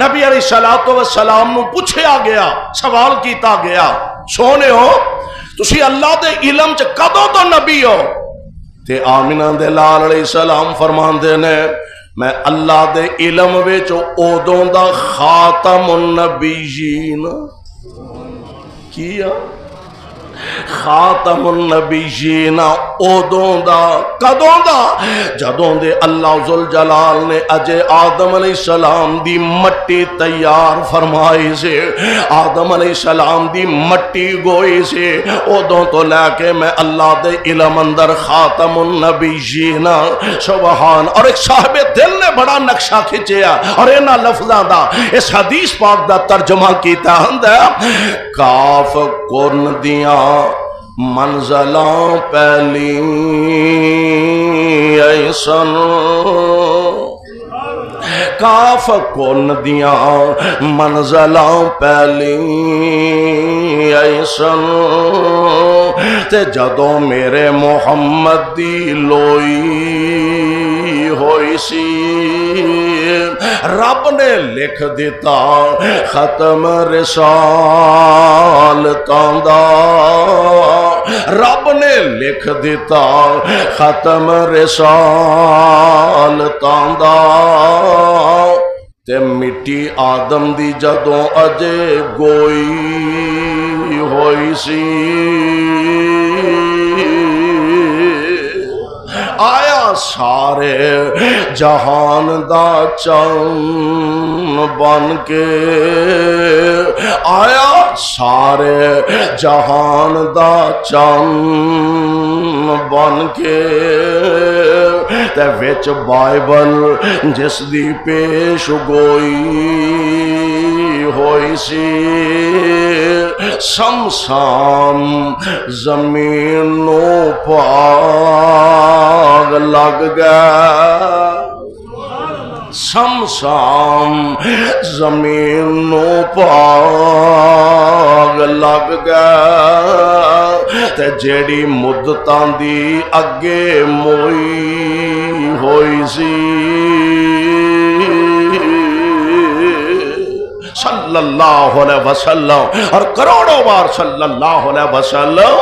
نبی علیہ الصلوۃ والسلام نو پوچھیا گیا، سوال کیتا گیا، سونے ہو تسی اللہ دے علم چ کدوں تو نبی ہو؟ تے آمنہ دے لال علیہ السلام فرماندے نے میں اللہ دے علم وچ اودوں دا خاتم النبیین کیا خاتم النبیین اودوں دا کدوں دا جدوں دے اللہ ذوالجلال نے اجے آدم علیہ السلام دی مٹی تیار فرمائی سے، آدم علیہ السلام دی مٹی گوئی سے، اودوں تو لے کے میں اللہ دے علم اندر خاتم النبیین سبحان۔ اور ایک صاحب دل نے بڑا نقشہ کھچیا اور انہاں لفظاں دا اس حدیث پاک دا ترجمہ کیتا ہندا کاف کن دیاں منزلاں پہلی ایسن، کاف کن دیاں منزلاں پہلی ایسن، تے جدوں میرے محمد دی لوئی ہوئی سی رب نے لکھ دیتا ختم رسالتاں دا، رب نے لکھ دیتا ختم رسالتاں دا، تے مٹی آدم دی جدوں اجے گوئی ہوئی سی آیا سارے جہان دا چن بن کے، آیا سارے جہان دا چن بن کے، تے وچ بائبل جس دی پیش گوئی ہوئی سی سمسام زمین نو پاگ لگ گیا، سمسام زمین نو پاگ لگ گیا، تے جیڑی مدتاں دی اگے موئی ہوئی سی صلی اللہ علیہ وسلم اور کروڑوں بار صلی اللہ علیہ وسلم